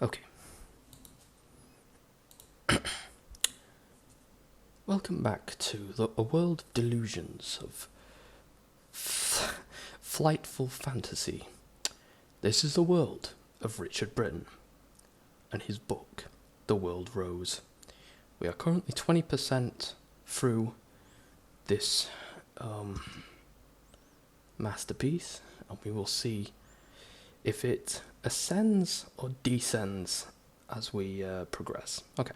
Okay. Welcome back to a world of delusions, of flightful fantasy. This is the world of Richard Britton and his book, The World Rose. We are currently 20% through this masterpiece, and we will see if it ascends or descends as we progress. Okay.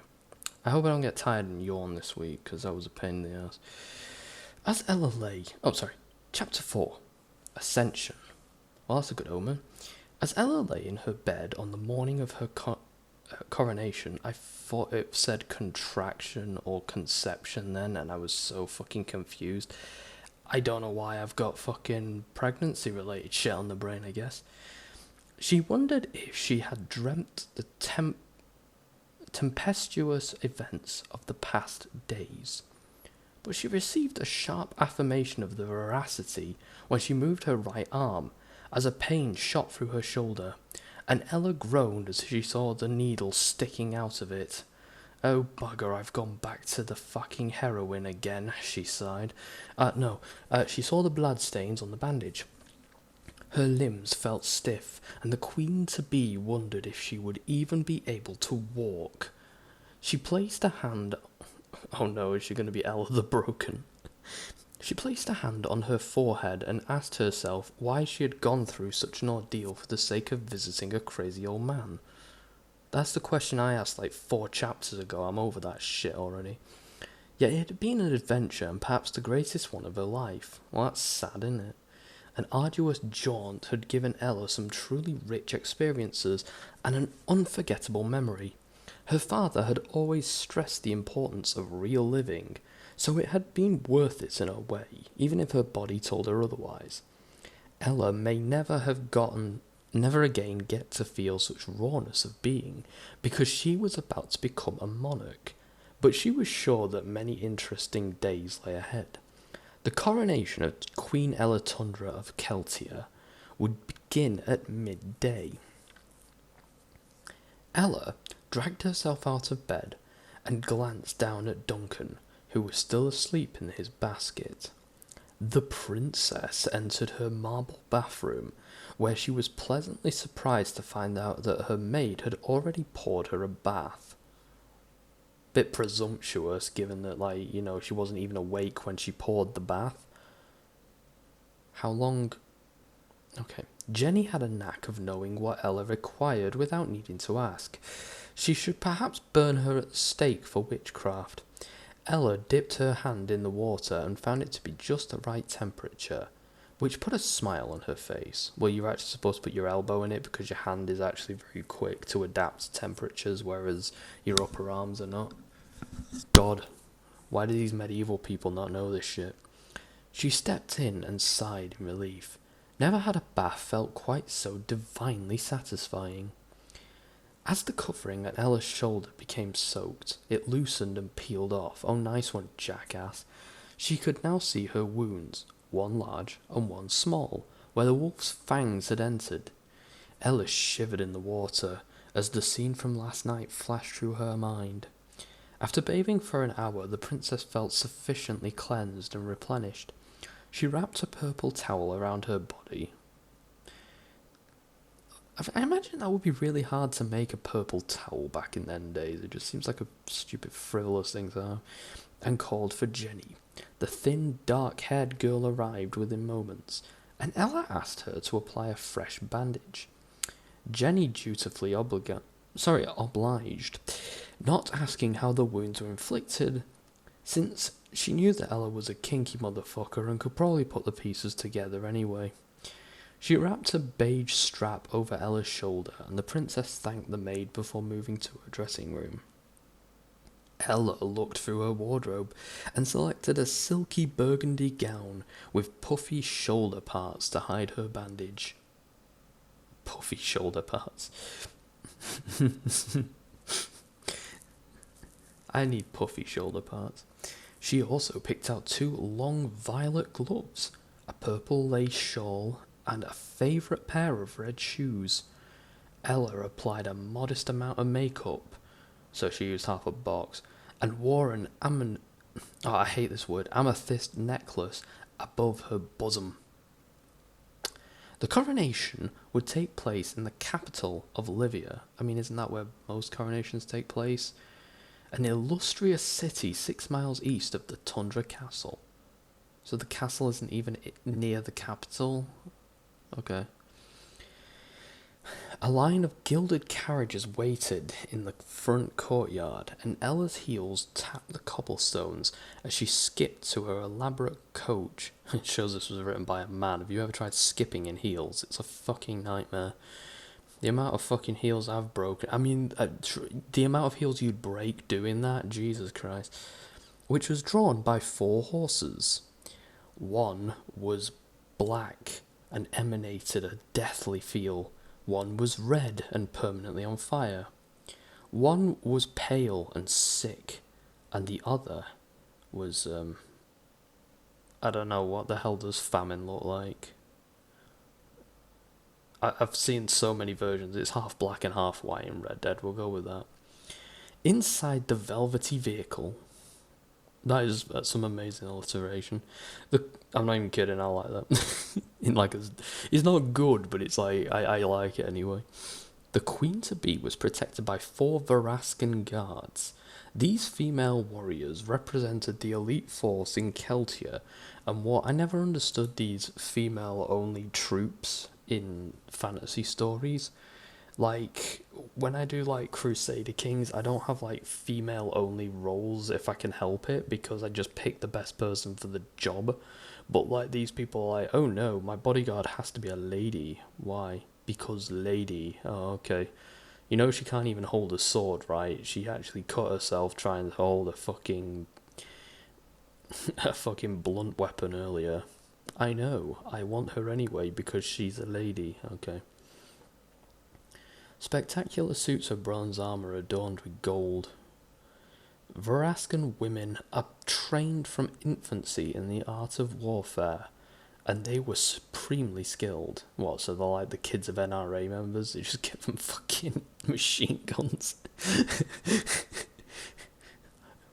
I hope I don't get tired and yawn this week, because that was a pain in the ass. As Ella lay... Chapter 4. Ascension. Well, that's a good omen. As Ella lay in her bed on the morning of her coronation, I thought it said contraction or conception then, and I was so fucking confused. I don't know why I've got fucking pregnancy-related shit on the brain, I guess. She wondered if she had dreamt the tempestuous events of the past days. But she received a sharp affirmation of the veracity when she moved her right arm, as a pain shot through her shoulder, and Ella groaned as she saw the needle sticking out of it. "Oh bugger, I've gone back to the fucking heroin again," she sighed. She saw the bloodstains on the bandage. Her limbs felt stiff, and the queen-to-be wondered if she would even be able to walk. She placed a hand... Oh no, is she going to be Ella the Broken? She placed a hand on her forehead and asked herself why she had gone through such an ordeal for the sake of visiting a crazy old man. That's the question I asked like 4 chapters ago. I'm over that shit already. Yet it had been an adventure, and perhaps the greatest one of her life. Well, that's sad, isn't it? An arduous jaunt had given Ella some truly rich experiences and an unforgettable memory. Her father had always stressed the importance of real living, so it had been worth it in a way, even if her body told her otherwise. Ella may never again get to feel such rawness of being, because she was about to become a monarch, but she was sure that many interesting days lay ahead. The coronation of Queen Ella Tundra of Celtia would begin at midday. Ella dragged herself out of bed and glanced down at Duncan, who was still asleep in his basket. The princess entered her marble bathroom, where she was pleasantly surprised to find out that her maid had already poured her a bath. Bit presumptuous, given that, she wasn't even awake when she poured the bath. How long... Okay. Jenny had a knack of knowing what Ella required without needing to ask. She should perhaps burn her at the stake for witchcraft. Ella dipped her hand in the water and found it to be just the right temperature, which put a smile on her face. Well, you're actually supposed to put your elbow in it because your hand is actually very quick to adapt to temperatures, whereas your upper arms are not. God, why do these medieval people not know this shit? She stepped in and sighed in relief. Never had a bath felt quite so divinely satisfying. As the covering at Ella's shoulder became soaked, it loosened and peeled off. Oh, nice one, jackass. She could now see her wounds, one large and one small, where the wolf's fangs had entered. Ella shivered in the water as the scene from last night flashed through her mind. After bathing for an hour, the princess felt sufficiently cleansed and replenished. She wrapped a purple towel around her body. I imagine that would be really hard to make a purple towel back in them days. It just seems like a stupid, frivolous thing to have. And called for Jenny. The thin, dark-haired girl arrived within moments, and Ella asked her to apply a fresh bandage. Jenny dutifully obliged, not asking how the wounds were inflicted, since she knew that Ella was a kinky motherfucker and could probably put the pieces together anyway. She wrapped a beige strap over Ella's shoulder, and the princess thanked the maid before moving to her dressing room. Ella looked through her wardrobe and selected a silky burgundy gown with puffy shoulder parts to hide her bandage. Puffy shoulder parts. I need puffy shoulder parts. She also picked out 2 long violet gloves, a purple lace shawl, and a favourite pair of red shoes. Ella applied a modest amount of makeup, so she used half a box, and wore an I hate this word, amethyst necklace above her bosom. The coronation would take place in the capital of Livia. I mean, isn't that where most coronations take place? An illustrious city 6 miles east of the Tundra Castle. So the castle isn't even near the capital? Okay. A line of gilded carriages waited in the front courtyard, and Ella's heels tapped the cobblestones as she skipped to her elaborate coach. It shows this was written by a man. Have you ever tried skipping in heels? It's a fucking nightmare. The amount of fucking heels I've broken. I mean, the amount of heels you'd break doing that, Jesus Christ. Which was drawn by 4 horses. One was black and emanated a deathly feel. One was red and permanently on fire. One was pale and sick, and the other was, I don't know, what the hell does famine look like? I've seen so many versions. It's half black and half white in Red Dead. We'll go with that. Inside the velvety vehicle, that's some amazing alliteration. I'm not even kidding. I like that. It's not good, but it's like I like it anyway. The queen-to-be was protected by 4 Verascan guards. These female warriors represented the elite force in Celtia, and what I never understood these female-only troops in fantasy stories. Like, when I do, like, Crusader Kings, I don't have, like, female-only roles if I can help it, because I just pick the best person for the job. But, like, these people are like, oh no, my bodyguard has to be a lady. Why? Because lady. Oh, okay. You know she can't even hold a sword, right? She actually cut herself trying to hold a fucking blunt weapon earlier. I know. I want her anyway because she's a lady. Okay. Spectacular suits of bronze armour adorned with gold. Verascan women are trained from infancy in the art of warfare, and they were supremely skilled. What, so they're like the kids of NRA members? They just give them fucking machine guns.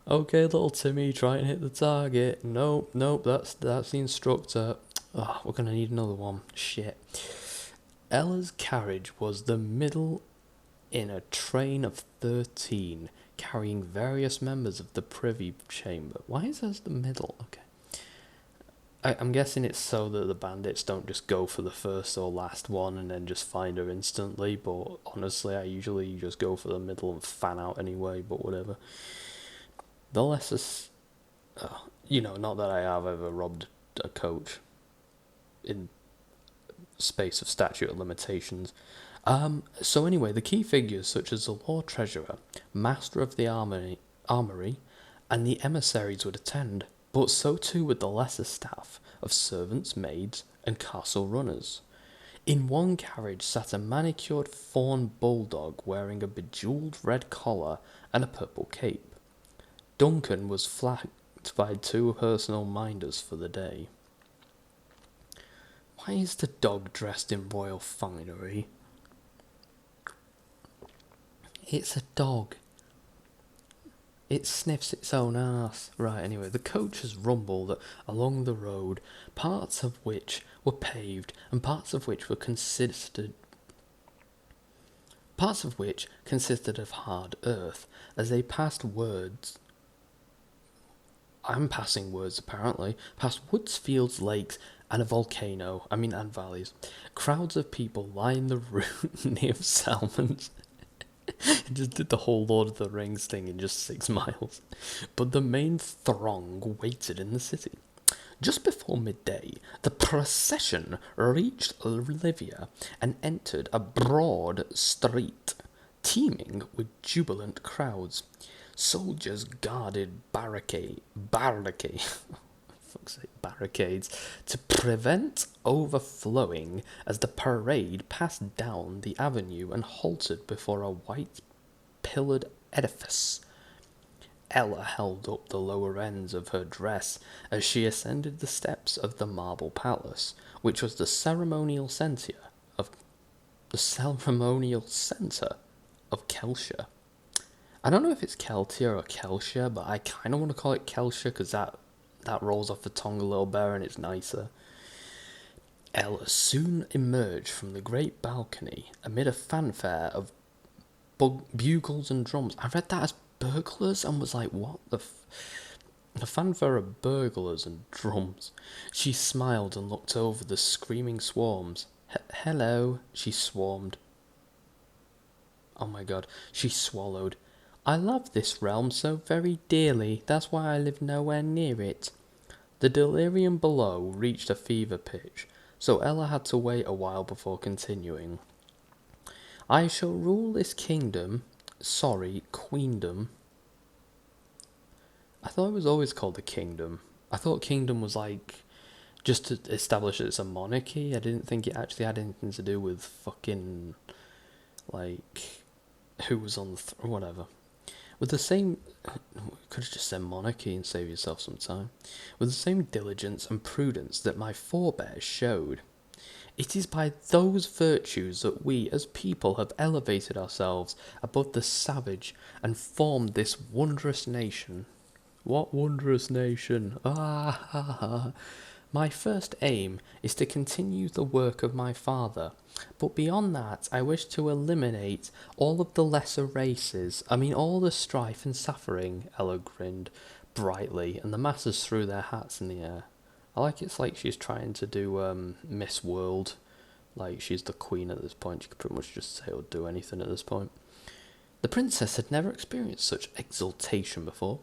Okay, little Timmy, try and hit the target. Nope, that's the instructor. Oh, we're gonna need another one. Shit. Ella's carriage was the middle in a train of 13, carrying various members of the privy chamber. Why is this the middle? Okay. I'm guessing it's so that the bandits don't just go for the first or last one and then just find her instantly, but honestly, I usually just go for the middle and fan out anyway, but whatever. The lesser... not that I have ever robbed a coach in space of statute of limitations. So anyway, the key figures such as the Lord Treasurer, Master of the Armory, and the emissaries would attend, but so too would the lesser staff of servants, maids, and castle runners. In one carriage sat a manicured fawn bulldog wearing a bejewelled red collar and a purple cape. Duncan was flanked by 2 personal minders for the day. Why is the dog dressed in royal finery? It's a dog. It sniffs its own ass. Right, anyway, the coaches rumbled along the road, parts of which were paved and parts of which consisted of hard earth. As they passed past woods, fields, lakes, and a volcano, and valleys. Crowds of people lined the route near Salmons. Just did the whole Lord of the Rings thing in just 6 miles. But the main throng waited in the city. Just before midday, the procession reached Livia and entered a broad street, teeming with jubilant crowds. Soldiers guarded barricades to prevent overflowing as the parade passed down the avenue and halted before a white pillared edifice. Ella held up the lower ends of her dress as she ascended the steps of the marble palace, which was the ceremonial centre of the ceremonial centre of Kelshire. I don't know if it's Keltia or Kelshire, but I kind of want to call it Kelshire because that rolls off the tongue a little better and it's nicer. Ella soon emerged from the great balcony amid a fanfare of bugles and drums. I read that as burglars and was like, what the fanfare of burglars and drums. She smiled and looked over the screaming swarms. Hello, she swarmed. Oh my god, she swallowed. I love this realm so very dearly, that's why I live nowhere near it. The delirium below reached a fever pitch, so Ella had to wait a while before continuing. I shall rule this queendom. I thought it was always called the kingdom. I thought kingdom was like, just to establish it's a monarchy. I didn't think it actually had anything to do with fucking, like, who was on the whatever. With the same, could have just said monarchy and save yourself some time. With the same diligence and prudence that my forebears showed. It is by those virtues that we as people have elevated ourselves above the savage and formed this wondrous nation. What wondrous nation? Ah ha ha. My first aim is to continue the work of my father, but beyond that I wish to eliminate all of the lesser races. All the strife and suffering, Ella grinned brightly, and the masses threw their hats in the air. It's like she's trying to do Miss World, like she's the queen at this point. She could pretty much just say or do anything at this point. The princess had never experienced such exultation before.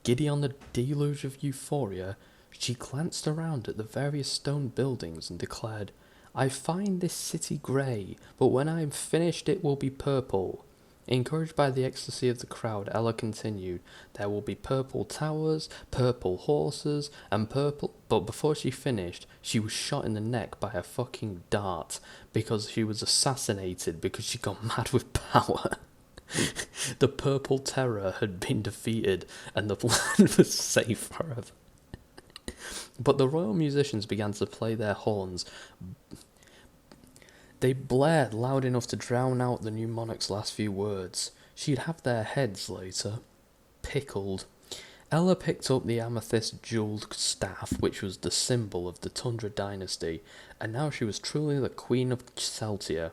Giddy on the deluge of euphoria, she glanced around at the various stone buildings and declared, I find this city grey, but when I am finished it will be purple. Encouraged by the ecstasy of the crowd, Ella continued, there will be purple towers, purple horses, and purple... But before she finished, she was shot in the neck by a fucking dart, because she was assassinated because she got mad with power. The purple terror had been defeated, and the land was safe forever. But the royal musicians began to play their horns. They blared loud enough to drown out the new monarch's last few words. She'd have their heads later. Pickled. Ella picked up the amethyst jewelled staff, which was the symbol of the Tundra dynasty, and now she was truly the queen of Celtia.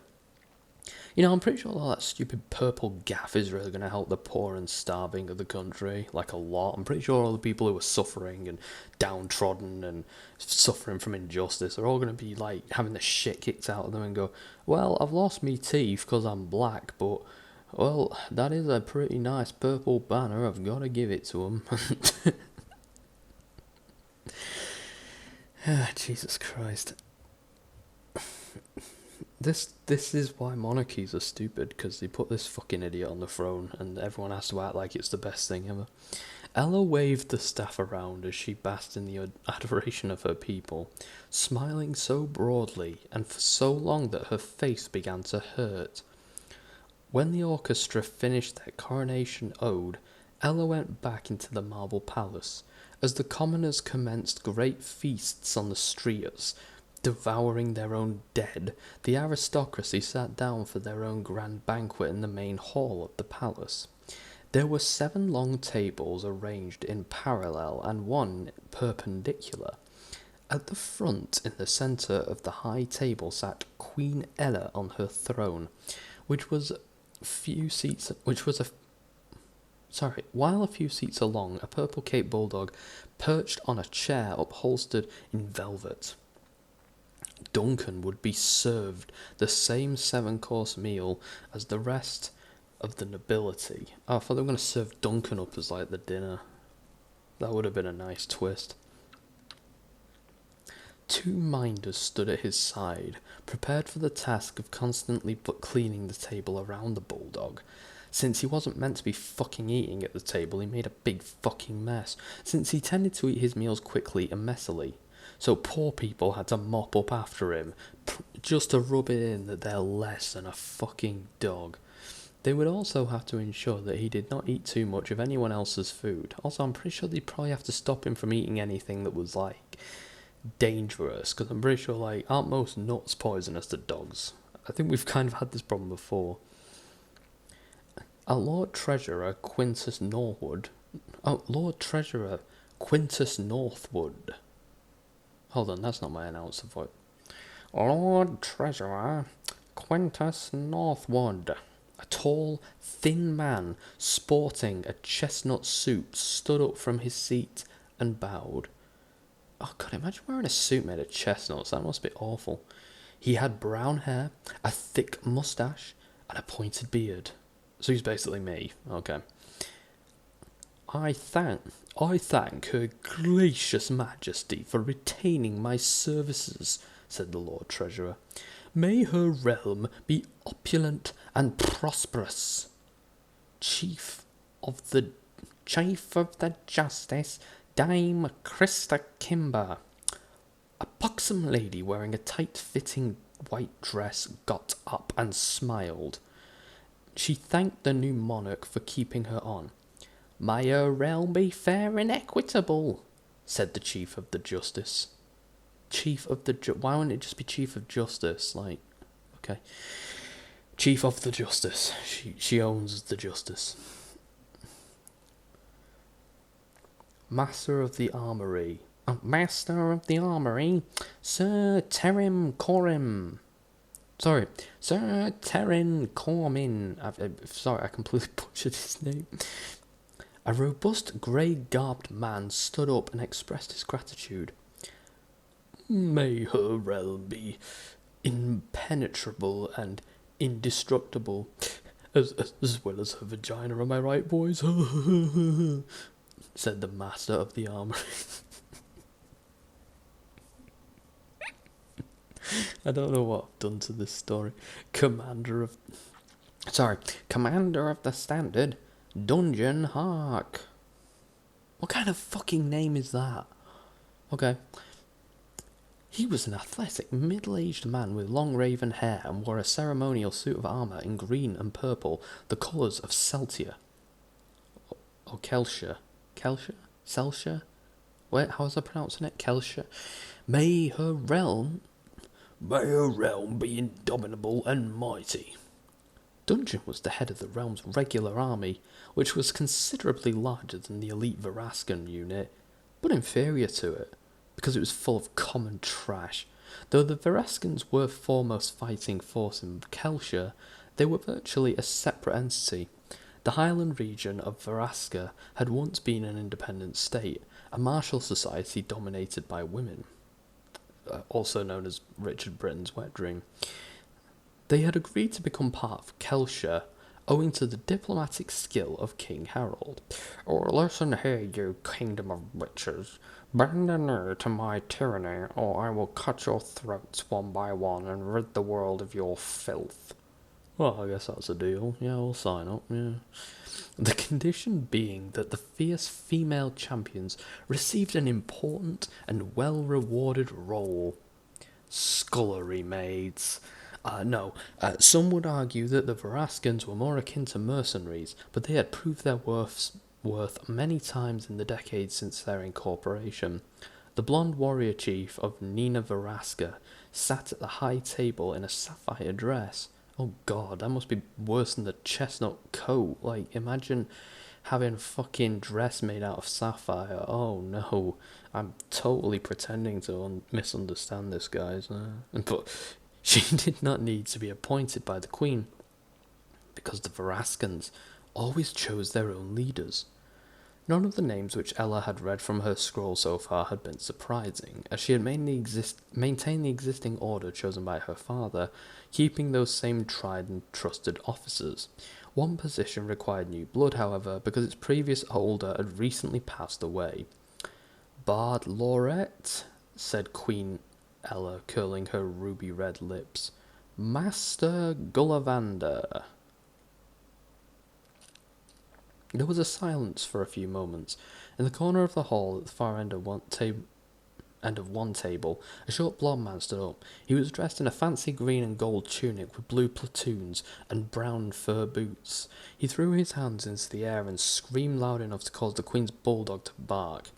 I'm pretty sure all that stupid purple gaff is really going to help the poor and starving of the country, like a lot. I'm pretty sure all the people who are suffering and downtrodden and suffering from injustice are all going to be, like, having the shit kicked out of them and go, well, I've lost me teeth because I'm black, but, well, that is a pretty nice purple banner, I've got to give it to them. Jesus Christ. This is why monarchies are stupid, because they put this fucking idiot on the throne and everyone has to act like it's the best thing ever. Ella waved the staff around as she basked in the adoration of her people, smiling so broadly and for so long that her face began to hurt. When the orchestra finished their coronation ode, Ella went back into the marble palace. As the commoners commenced great feasts on the streets, devouring their own dead, the aristocracy sat down for their own grand banquet in the main hall of the palace. There were 7 long tables arranged in parallel and one perpendicular. At the front, in the centre of the high table, sat Queen Ella on her throne, while a few seats along, a purple Cape Bulldog perched on a chair upholstered in velvet. Duncan would be served the same 7-course meal as the rest of the nobility. Oh, I thought they were going to serve Duncan up as like the dinner. That would have been a nice twist. 2 minders stood at his side, prepared for the task of constantly cleaning the table around the bulldog. Since he wasn't meant to be fucking eating at the table, he made a big fucking mess. Since he tended to eat his meals quickly and messily, so poor people had to mop up after him, just to rub it in that they're less than a fucking dog. They would also have to ensure that he did not eat too much of anyone else's food. Also, I'm pretty sure they'd probably have to stop him from eating anything that was, like, dangerous, because I'm pretty sure, like, aren't most nuts poisonous to dogs? I think we've kind of had this problem before. Lord Treasurer Quintus Norwood. Oh, Lord Treasurer Quintus Northwood. Hold on, that's not my announcer voice. Lord Treasurer Quintus Northwood. A tall, thin man sporting a chestnut suit stood up from his seat and bowed. Oh god, imagine wearing a suit made of chestnuts. That must be awful. He had brown hair, a thick moustache, and a pointed beard. So he's basically me. Okay. I thank Her Gracious Majesty for retaining my services, said the Lord Treasurer. May her realm be opulent and prosperous. Chief of the Justice, Dame Krista Kimber. A buxom lady wearing a tight-fitting white dress got up and smiled. She thanked the new monarch for keeping her on. May her realm be fair and equitable, said the Chief of the Justice. Why wouldn't it just be Chief of Justice? Like, okay. Chief of the Justice. She owns the justice. Master of the Armoury, Sir Terrim Corim. Sorry, Sir Terrin Cormin. Sorry, I completely butchered his name. A robust, grey-garbed man stood up and expressed his gratitude. May her realm be impenetrable and indestructible, as well as her vagina, am I right, boys? Said the Master of the Armoury. I don't know what I've done to this story. Commander of the Standard, Dungeon Hark. What kind of fucking name is that? Okay. He was an athletic, middle-aged man with long raven hair and wore a ceremonial suit of armour in green and purple, the colours of Celtia. Or Kelshire. Celtia? Wait, how was I pronouncing it? Kelshire? May her realm be indomitable and mighty. Dungeon was the head of the realm's regular army, which was considerably larger than the elite Verascan unit, but inferior to it, because it was full of common trash. Though the Verascans were foremost fighting force in Kelshire, they were virtually a separate entity. The Highland region of Verasca had once been an independent state, a martial society dominated by women, also known as Richard Britain's wet dream. They had agreed to become part of Kelshire, owing to the diplomatic skill of King Harold. Or listen here, you kingdom of witches. Bend the knee to my tyranny, or I will cut your throats one by one and rid the world of your filth. Well, I guess that's a deal. Yeah, we'll sign up, yeah. The condition being that the fierce female champions received an important and well-rewarded role. Scullery maids. Some would argue that the Verascans were more akin to mercenaries, but they had proved their worth many times in the decades since their incorporation. The blonde warrior chief of Nina Verasca sat at the high table in a sapphire dress. Oh god, that must be worse than the chestnut coat. Like, imagine having a fucking dress made out of sapphire. Oh no, I'm totally pretending to misunderstand this, guys. But she did not need to be appointed by the Queen, because the Verascans always chose their own leaders. None of the names which Ella had read from her scroll so far had been surprising, as she had maintained the existing order chosen by her father, keeping those same tried and trusted officers. One position required new blood, however, because its previous holder had recently passed away. Bard Laurette, said Queen Ella, curling her ruby-red lips. Master Gullavander. There was a silence for a few moments. In the corner of the hall at the far end of one table, a short blond man stood up. He was dressed in a fancy green and gold tunic with blue platoons and brown fur boots. He threw his hands into the air and screamed loud enough to cause the Queen's bulldog to bark.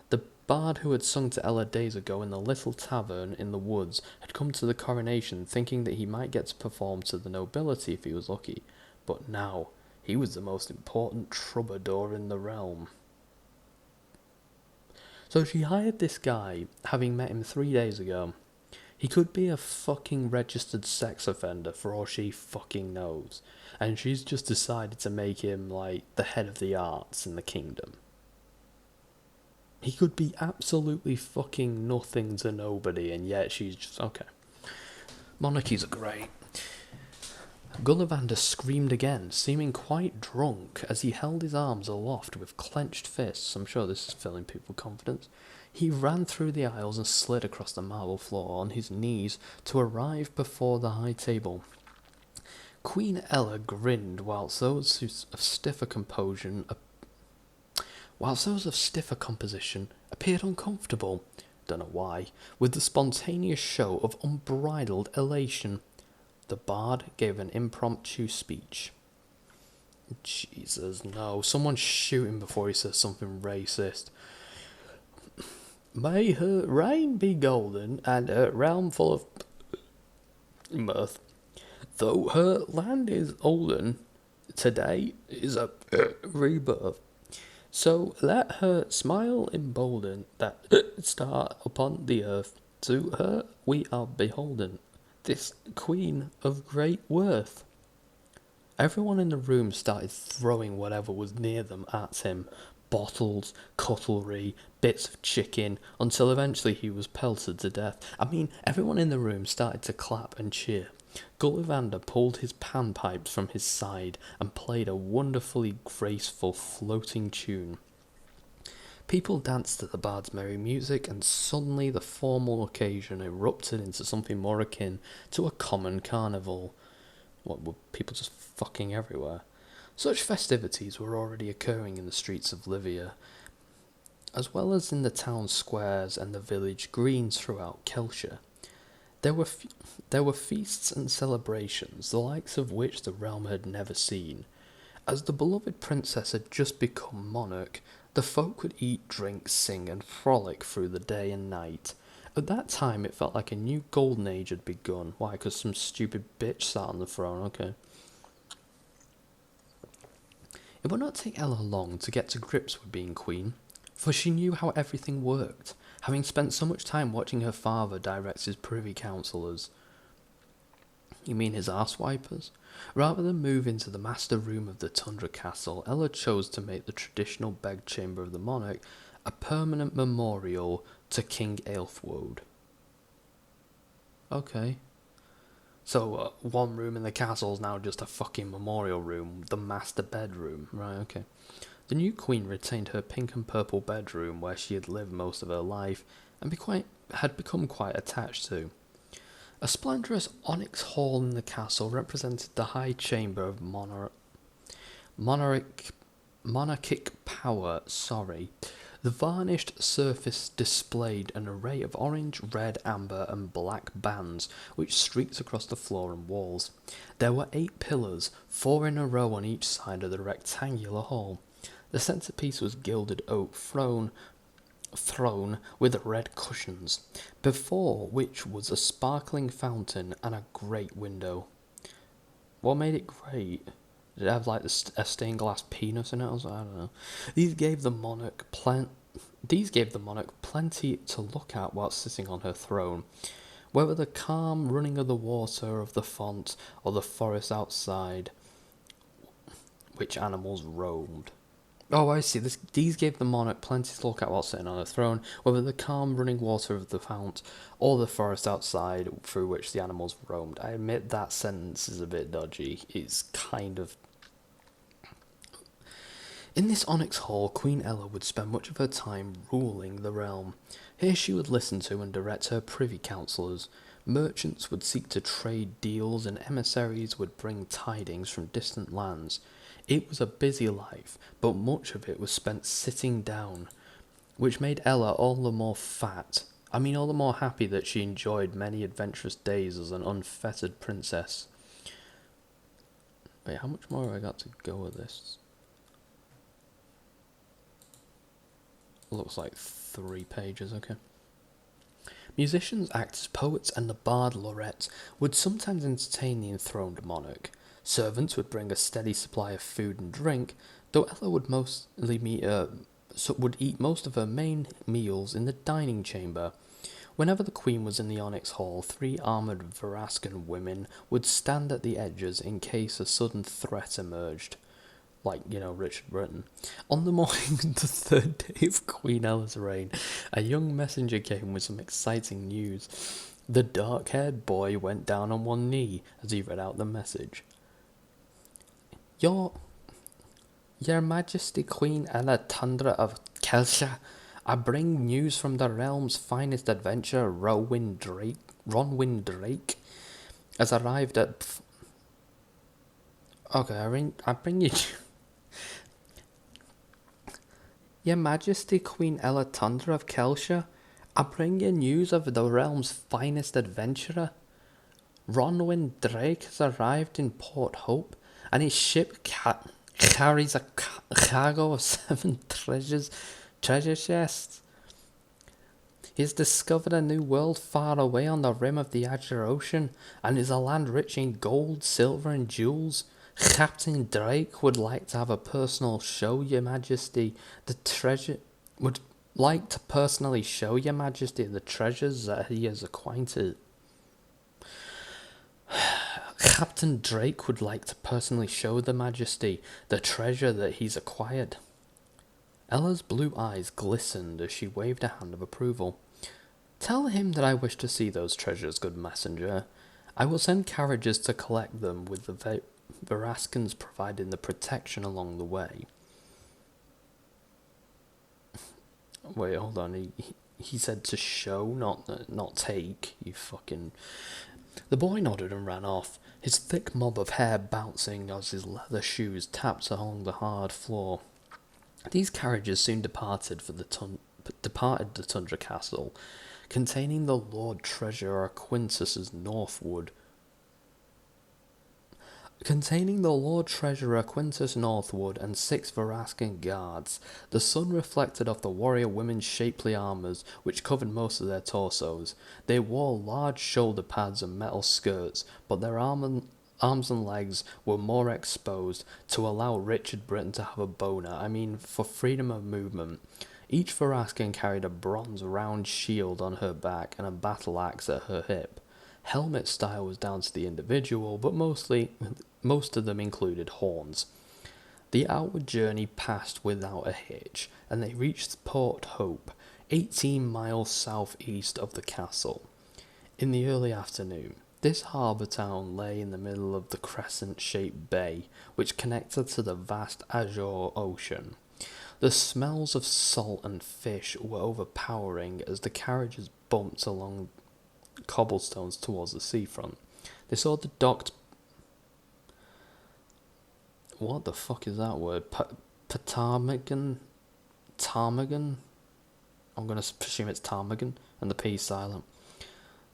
The bard who had sung to Ella days ago in the little tavern in the woods had come to the coronation thinking that he might get to perform to the nobility if he was lucky, but now he was the most important troubadour in the realm. So she hired this guy, having met him 3 days ago. He could be a fucking registered sex offender for all she fucking knows, and she's just decided to make him, like, the head of the arts in the kingdom. He could be absolutely fucking nothing to nobody, and yet she's just, okay. Monarchies are great. Gullivander screamed again, seeming quite drunk, as he held his arms aloft with clenched fists. I'm sure this is filling people with confidence. He ran through the aisles and slid across the marble floor on his knees to arrive before the high table. Queen Ella grinned, whilst those of stiffer composition appeared uncomfortable, don't know why, with the spontaneous show of unbridled elation. The bard gave an impromptu speech. Jesus, no. Someone shoot him before he says something racist. May her reign be golden, and her realm full of mirth. Though her land is olden, today is a rebirth. So let her smile embolden that star upon the earth. To her we are beholden, this queen of great worth. Everyone in the room started throwing whatever was near them at him. Bottles, cutlery, bits of chicken, until eventually he was pelted to death. I mean, everyone in the room started to clap and cheer. Gullivander pulled his panpipes from his side and played a wonderfully graceful floating tune. People danced to the bard's merry music, and suddenly the formal occasion erupted into something more akin to a common carnival. What, were people just fucking everywhere? Such festivities were already occurring in the streets of Livia, as well as in the town squares and the village greens throughout Kelshire. There were feasts and celebrations, the likes of which the realm had never seen. As the beloved princess had just become monarch, the folk could eat, drink, sing, and frolic through the day and night. At that time, it felt like a new golden age had begun. Why? Because some stupid bitch sat on the throne, okay. It would not take Ella long to get to grips with being queen, for she knew how everything worked, having spent so much time watching her father direct his privy councillors. You mean his arse-wipers? Rather than move into the master room of the Tundra Castle, Ella chose to make the traditional bedchamber of the monarch a permanent memorial to King Aelfwode. Okay. So, one room in the castle is now just a fucking memorial room, the master bedroom. Right, okay. The new queen retained her pink and purple bedroom where she had lived most of her life and had become quite attached to. A splendorous onyx hall in the castle represented the high chamber of monarchic power. The varnished surface displayed an array of orange, red, amber, and black bands which streaked across the floor and walls. There were 8 pillars, 4 in a row on each side of the rectangular hall. The centrepiece was gilded oak throne with red cushions, before which was a sparkling fountain and a great window. What made it great? Did it have like a stained glass penis in it? I don't know. These gave the monarch plenty to look at while sitting on her throne. Whether the calm running of the water of the font or the forest outside, which animals roamed. Oh, I see. These gave the monarch plenty to look at while sitting on her throne, whether the calm running water of the fount or the forest outside through which the animals roamed. I admit that sentence is a bit dodgy. It's kind of... In this onyx hall, Queen Ella would spend much of her time ruling the realm. Here she would listen to and direct her privy councillors. Merchants would seek to trade deals, and emissaries would bring tidings from distant lands. It was a busy life, but much of it was spent sitting down, which made Ella all the more all the more happy that she enjoyed many adventurous days as an unfettered princess. Wait, how much more have I got to go with this? Looks like 3 pages, okay. Musicians act as poets, and the bard laureate would sometimes entertain the enthroned monarch. Servants would bring a steady supply of food and drink, though Ella would eat most of her main meals in the dining chamber. Whenever the queen was in the Onyx Hall, 3 armoured Verascan women would stand at the edges in case a sudden threat emerged. Like, Richard Burton. On the morning of the 3rd day of Queen Ella's reign, a young messenger came with some exciting news. The dark-haired boy went down on one knee as he read out the message. Your Majesty Queen Ella Tundra of Kelsha, I bring news from the realm's finest adventurer, Ronwyn Drake, has arrived at... Okay, I bring you... Your Majesty Queen Ella Tundra of Kelsha, I bring you news of the realm's finest adventurer. Ronwyn Drake has arrived in Port Hope, and his ship carries a cargo of 7 treasure chests. He has discovered a new world far away on the rim of the Azure Ocean, and is a land rich in gold, silver, and jewels. Captain Drake would like to have a personal show, Your Majesty. Would like to personally show Your Majesty the treasures that he has acquired. Captain Drake would like to personally show the Majesty the treasure that he's acquired. Ella's blue eyes glistened as she waved a hand of approval. Tell him that I wish to see those treasures, good messenger. I will send carriages to collect them, with the Verascans providing the protection along the way. Wait, hold on. He said to show, not take. You fucking... The boy nodded and ran off, his thick mob of hair bouncing as his leather shoes tapped along the hard floor. These carriages soon departed the Tundra Castle, containing the Lord Treasurer Quintus's Northwood. Containing the Lord Treasurer Quintus Northwood and 6 Verascan guards. The sun reflected off the warrior women's shapely armours, which covered most of their torsos. They wore large shoulder pads and metal skirts, but their arms and legs were more exposed to allow Richard Britain to have a boner. For freedom of movement. Each Verascan carried a bronze round shield on her back and a battle axe at her hip. Helmet style was down to the individual, but most of them included horns. The outward journey passed without a hitch, and they reached Port Hope, 18 miles southeast of the castle. In the early afternoon, this harbour town lay in the middle of the crescent-shaped bay, which connected to the vast Azure Ocean. The smells of salt and fish were overpowering as the carriages bumped along cobblestones towards the seafront. They saw the docked... What the fuck is that word? Ptarmigan? Ptarmigan? I'm going to presume it's ptarmigan, and the P silent.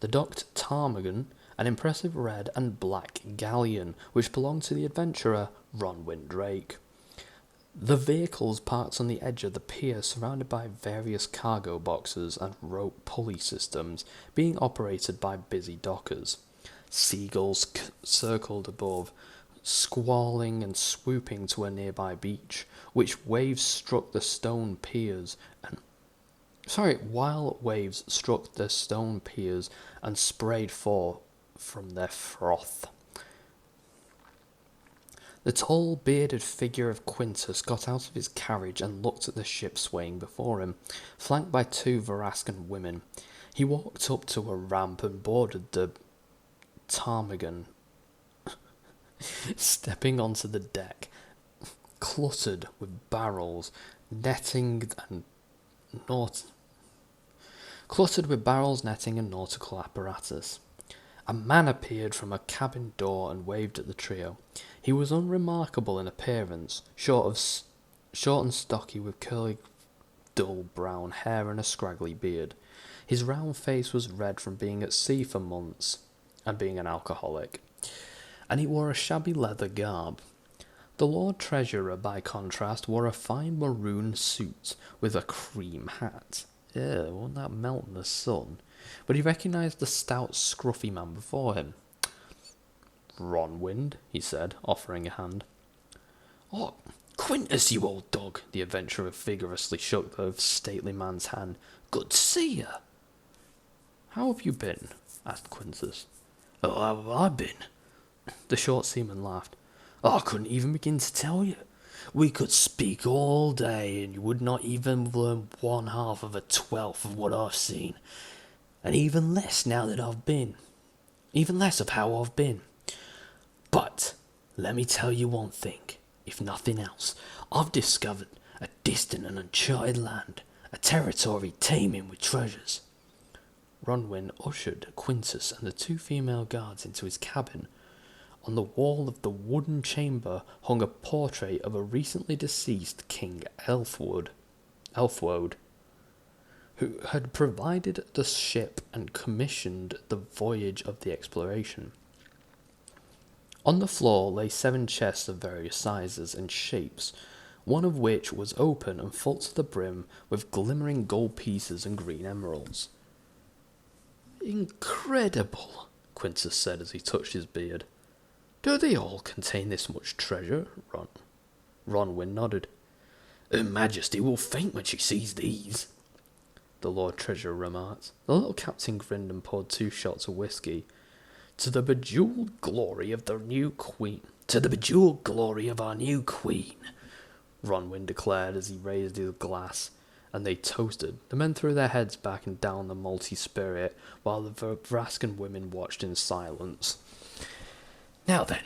The docked ptarmigan, an impressive red and black galleon, which belonged to the adventurer Ronwyn Drake. The vehicles parked on the edge of the pier, surrounded by various cargo boxes and rope pulley systems, being operated by busy dockers. Seagulls circled above, squalling and swooping to a nearby beach, while waves struck the stone piers and sprayed forth from their froth. The tall, bearded figure of Quintus got out of his carriage and looked at the ship swaying before him, flanked by 2 Verascan women. He walked up to a ramp and boarded the ptarmigan, stepping onto the deck, cluttered with barrels, netting, and nautical apparatus. A man appeared from a cabin door and waved at the trio. He was unremarkable in appearance, short and stocky, with curly, dull brown hair and a scraggly beard. His round face was red from being at sea for months and being an alcoholic, and he wore a shabby leather garb. The Lord Treasurer, by contrast, wore a fine maroon suit with a cream hat. Won't that melt in the sun? But he recognised the stout, scruffy man before him. Ronwind, he said, offering a hand. Oh, Quintus, you old dog, the adventurer vigorously shook the stately man's hand. Good to see you. How have you been? Asked Quintus. Oh, how have I been? The short seaman laughed. I couldn't even begin to tell you. We could speak all day, and you would not even learn 1/2 of a 12th of what I've seen. And even less now that I've been. Even less of how I've been. But, let me tell you one thing. If nothing else, I've discovered a distant and uncharted land. A territory teeming with treasures. Ronwin ushered Quintus and the 2 female guards into his cabin. On the wall of the wooden chamber hung a portrait of a recently deceased King Elfwood, who had provided the ship and commissioned the voyage of the exploration. On the floor lay 7 chests of various sizes and shapes, one of which was open and full to the brim with glimmering gold pieces and green emeralds. Incredible, Quintus said as he touched his beard. Do they all contain this much treasure? Ronwin nodded. Her Majesty will faint when she sees these, the Lord Treasurer remarked. The little captain grinned and poured 2 shots of whiskey. To the bejewelled glory of the new queen. To the bejewelled glory of our new queen, Ronwin declared as he raised his glass, and they toasted. The men threw their heads back and down the malty spirit, while the Vraskan women watched in silence. Now then,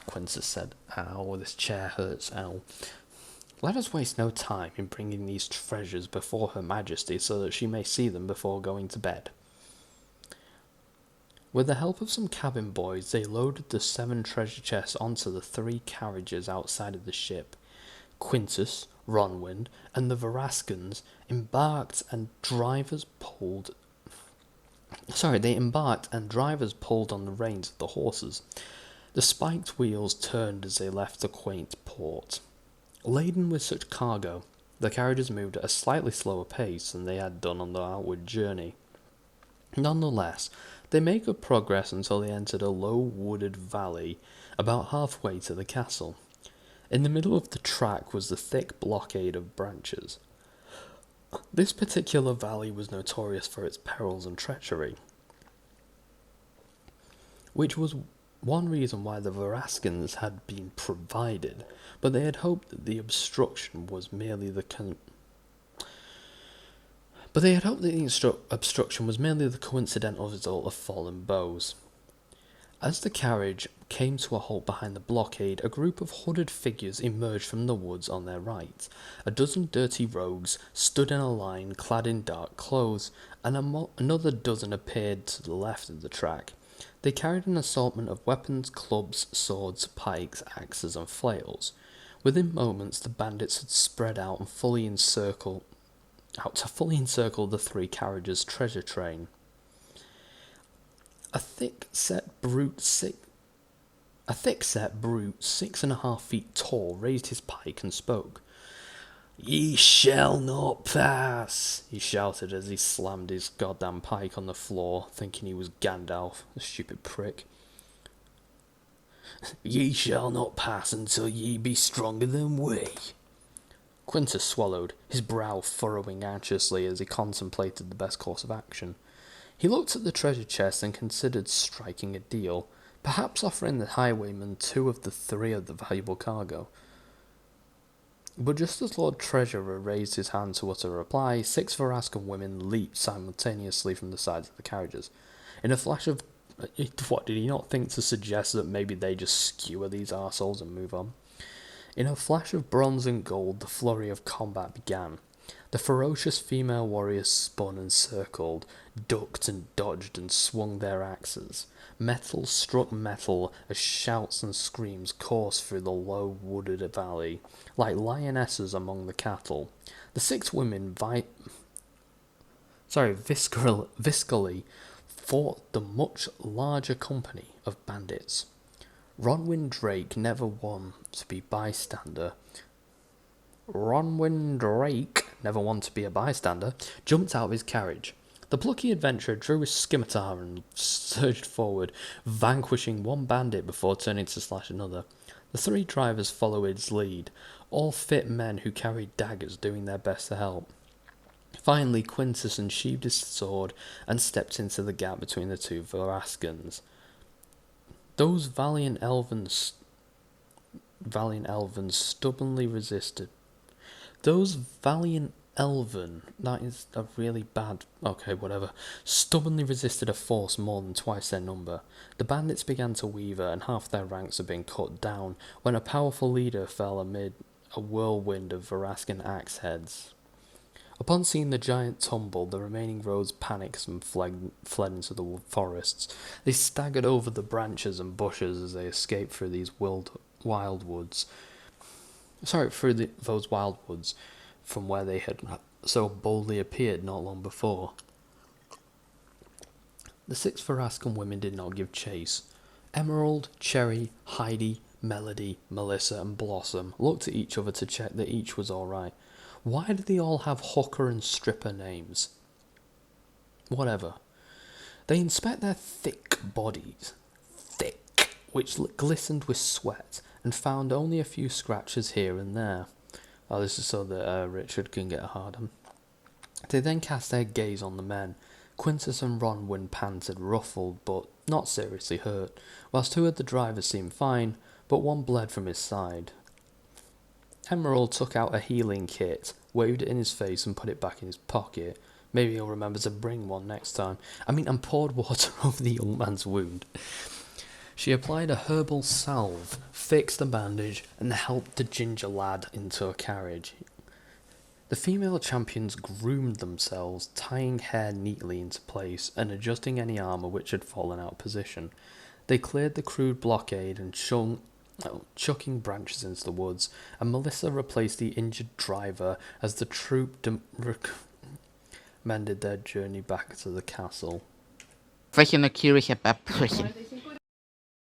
Quintus said. Ow, this chair hurts, ow. Let us waste no time in bringing these treasures before Her Majesty so that she may see them before going to bed. With the help of some cabin boys, they loaded the 7 treasure chests onto the 3 carriages outside of the ship. Quintus, Ronwind, and the Vraskans embarked and drivers pulled on the reins of the horses. The spiked wheels turned as they left the quaint port. Laden with such cargo, the carriages moved at a slightly slower pace than they had done on the outward journey. Nonetheless, they made good progress until they entered a low wooded valley about halfway to the castle. In the middle of the track was the thick blockade of branches. This particular valley was notorious for its perils and treachery, which was one reason why the Vraskans had been provided, but they had hoped that the obstruction was merely the coincidental result of fallen bows. As the carriage came to a halt behind the blockade, a group of hooded figures emerged from the woods on their right. A dozen dirty rogues stood in a line, clad in dark clothes, and another dozen appeared to the left of the track. They carried an assortment of weapons, clubs, swords, pikes, axes, and flails. Within moments, the bandits had spread out to fully encircle the 3 carriages' treasure train. A thick-set brute 6.5 feet tall raised his pike and spoke. "Ye shall not pass," he shouted as he slammed his goddamn pike on the floor, thinking he was Gandalf, the stupid prick. "Ye shall not pass until ye be stronger than we." Quintus swallowed, his brow furrowing anxiously as he contemplated the best course of action. He looked at the treasure chest and considered striking a deal, perhaps offering the highwayman 2 of the 3 of the valuable cargo. But just as Lord Treasurer raised his hand to utter a reply, 6 Vraskan women leaped simultaneously from the sides of the carriages. In a flash of... What, did he not think to suggest that maybe they just skewer these arseholes and move on? In a flash of bronze and gold, the flurry of combat began. The ferocious female warriors spun and circled, ducked and dodged and swung their axes. Metal struck metal as shouts and screams coursed through the low wooded valley, like lionesses among the cattle. The 6 women viscally fought the much larger company of bandits. Ronwyn Drake never wanted to be bystander. Ronwyn Drake, never wanted to be a bystander, jumped out of his carriage. The plucky adventurer drew his scimitar and surged forward, vanquishing one bandit before turning to slash another. The three drivers followed his lead, all fit men who carried daggers doing their best to help. Finally, Quintus unsheathed his sword and stepped into the gap between the two Varaskans. Those valiant elvens stubbornly resisted. Those valiant elven, that is a really bad, okay, whatever, stubbornly resisted a force more than twice their number. The bandits began to waver, and half their ranks had been cut down, when a powerful leader fell amid a whirlwind of Varaskan axe heads. Upon seeing the giant tumble, the remaining rogues panicked and fled into the forests. They staggered over the branches and bushes as they escaped through these wild woods. Those wild woods from where they had so boldly appeared not long before. The 6 Varaskan women did not give chase. Emerald, Cherry, Heidi, Melody, Melissa, and Blossom looked at each other to check that each was all right. Why do they all have hooker and stripper names? Whatever. They inspect their thick bodies, which glistened with sweat, and found only a few scratches here and there. Oh, this is so that Richard can get a hard on. They then cast their gaze on the men. Quintus and Ronwyn panted, ruffled, but not seriously hurt, whilst 2 of the drivers seemed fine, but one bled from his side. Emerald took out a healing kit, waved it in his face and put it back in his pocket. Maybe he'll remember to bring one next time. And poured water over the young man's wound. She applied a herbal salve, fixed the bandage, and helped the ginger lad into a carriage. The female champions groomed themselves, tying hair neatly into place and adjusting any armour which had fallen out of position. They cleared the crude blockade and chucking branches into the woods, and Melissa replaced the injured driver as the troop mended their journey back to the castle. Welche neugierige Babbrüchen.